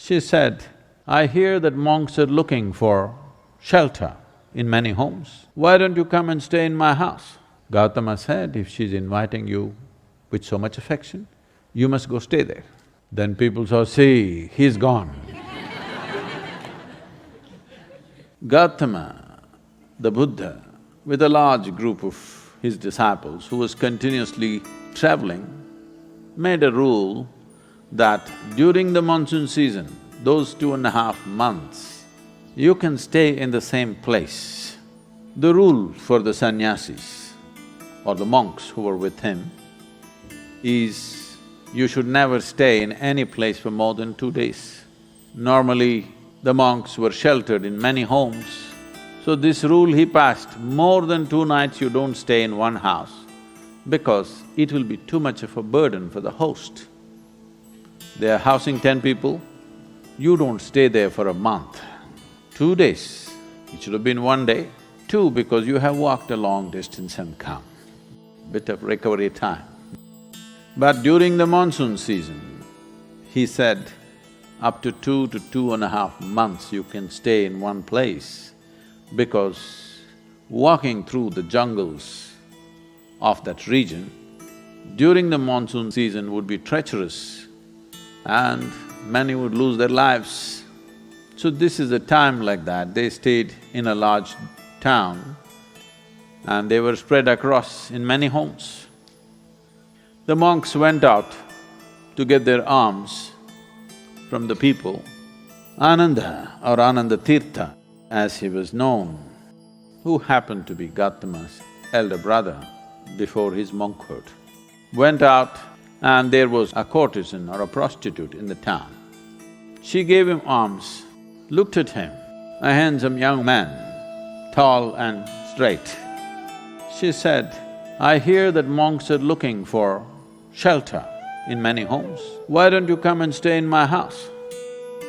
She said, "I hear that monks are looking for shelter in many homes. Why don't you come and stay in my house?" Gautama said, "If she's inviting you with so much affection, you must go stay there." Then people saw, "See, he's gone." Gautama, the Buddha, with a large group of his disciples who was continuously traveling, made a rule that during the monsoon season, those 2.5 months, you can stay in the same place. The rule for the sannyasis or the monks who were with him is you should never stay in any place for more than 2 days. Normally, the monks were sheltered in many homes, so this rule he passed, more than 2 nights you don't stay in one house because it will be too much of a burden for the host. They are housing 10 people, you don't stay there for a month. 2 days, it should have been 1 day. 2, because you have walked a long distance and come, bit of recovery time. But during the monsoon season, he said, up to 2 to 2.5 months you can stay in one place because walking through the jungles of that region during the monsoon season would be treacherous and many would lose their lives. So this is a time like that. They stayed in a large town and they were spread across in many homes. The monks went out to get their alms from the people. Ananda or Ananda Tirtha, as he was known, who happened to be Gautama's elder brother before his monkhood, went out and there was a courtesan or a prostitute in the town. She gave him alms, looked at him, a handsome young man, tall and straight. She said, "I hear that monks are looking for shelter in many homes. Why don't you come and stay in my house?"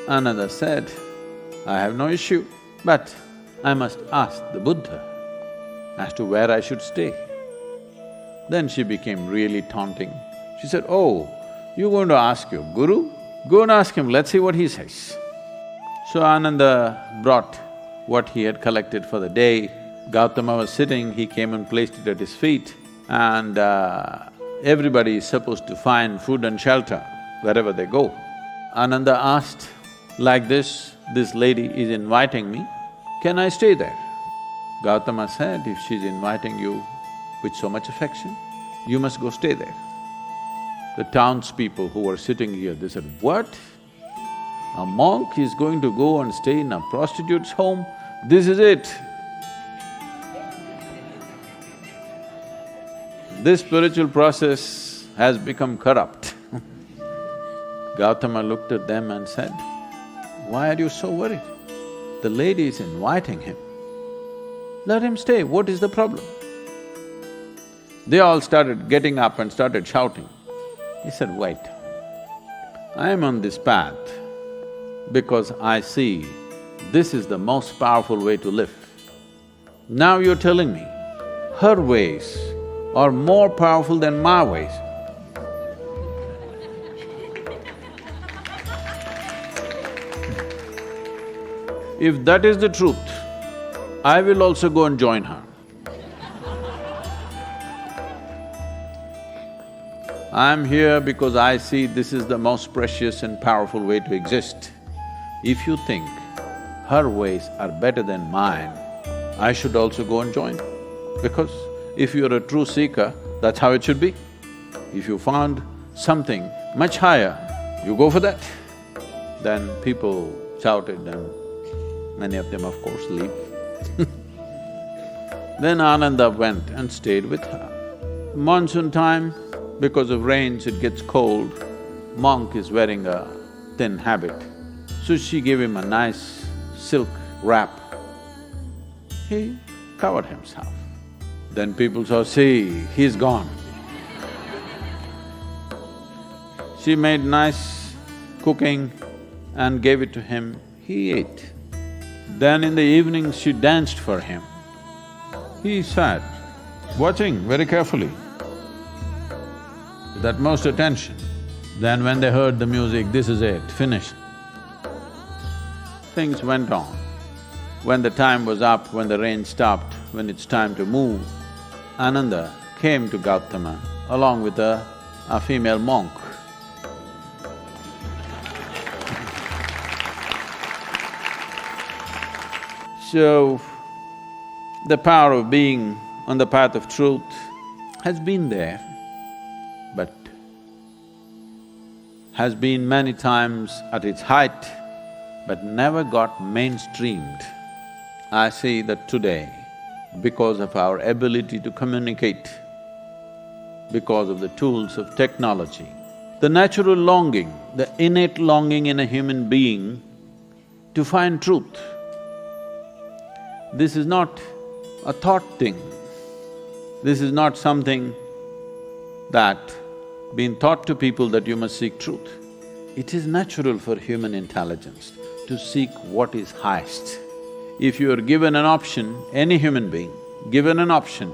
Ananda said, "I have no issue, but I must ask the Buddha as to where I should stay." Then she became really taunting. She said, "Oh, you're going to ask your guru? Go and ask him, let's see what he says." So Ananda brought what he had collected for the day. Gautama was sitting, he came and placed it at his feet, and everybody is supposed to find food and shelter wherever they go. Ananda asked, "Like this lady is inviting me, can I stay there?" Gautama said, "If she's inviting you with so much affection, you must go stay there." The townspeople who were sitting here, they said, "What? A monk is going to go and stay in a prostitute's home? This is it." This spiritual process has become corrupt. Gautama looked at them and said, "Why are you so worried? The lady is inviting him. Let him stay, what is the problem?" They all started getting up and started shouting. He said, "Wait, I am on this path because I see this is the most powerful way to live. Now you're telling me her ways are more powerful than my ways. If that is the truth, I will also go and join her. I am here because I see this is the most precious and powerful way to exist. If you think her ways are better than mine, I should also go and join. Because if you're a true seeker, that's how it should be. If you found something much higher, you go for that." Then people shouted and many of them, of course, leave. Then Ananda went and stayed with her. Monsoon time, because of rains it gets cold, monk is wearing a thin habit. So she gave him a nice silk wrap. He covered himself. Then people saw, "See, he's gone." She made nice cooking and gave it to him, he ate. Then in the evening she danced for him. He sat, watching very carefully, with utmost attention. Then when they heard the music, this is it, finished. things went on. When the time was up, when the rain stopped, when it's time to move, Ananda came to Gautama along with a female monk. So, the power of being on the path of truth has been there, but has been many times at its height, but never got mainstreamed. I see that today, because of our ability to communicate, because of the tools of technology, the natural longing, the innate longing in a human being to find truth, this is not a thought thing. This is not something that been taught to people that you must seek truth. It is natural for human intelligence to seek what is highest. If you are given an option, any human being, given an option,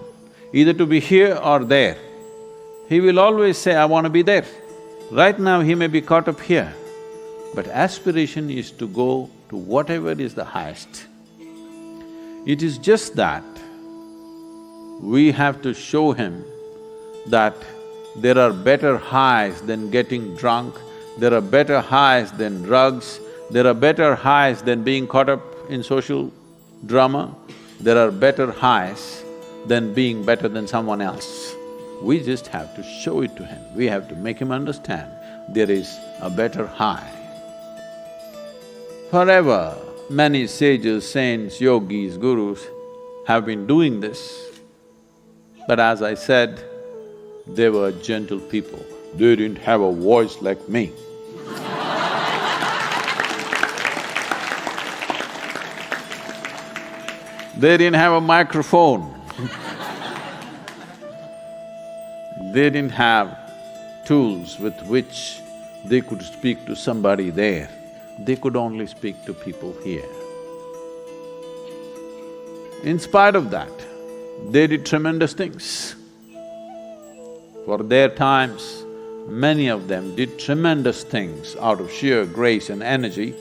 either to be here or there, he will always say, I want to be there. Right now he may be caught up here, but aspiration is to go to whatever is the highest. It is just that we have to show him that there are better highs than getting drunk, there are better highs than drugs, there are better highs than being caught up in social drama, there are better highs than being better than someone else. We just have to show it to him, we have to make him understand there is a better high. Forever, many sages, saints, yogis, gurus have been doing this, but as I said, they were gentle people. They didn't have a voice like me. They didn't have a microphone. They didn't have tools with which they could speak to somebody there. They could only speak to people here. In spite of that, they did tremendous things. For their times, many of them did tremendous things out of sheer grace and energy.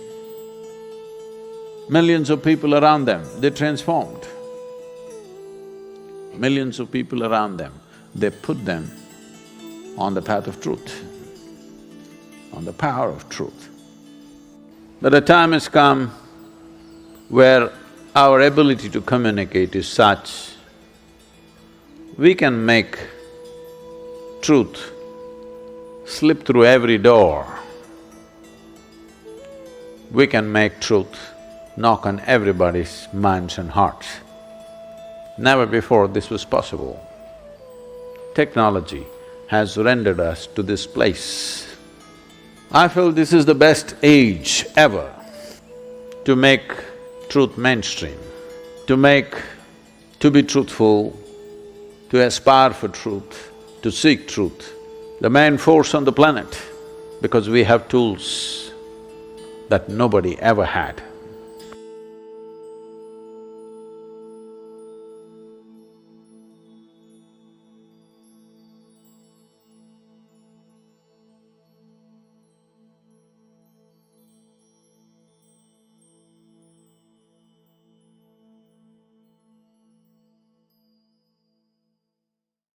Millions of people around them, they transformed. Millions of people around them, they put them on the path of truth, on the power of truth. But a time has come where our ability to communicate is such, we can make truth slip through every door. We can make truth knock on everybody's minds and hearts. Never before this was possible. Technology has rendered us to this place. I feel this is the best age ever to make truth mainstream, to be truthful, to aspire for truth, to seek truth, the main force on the planet, because we have tools that nobody ever had.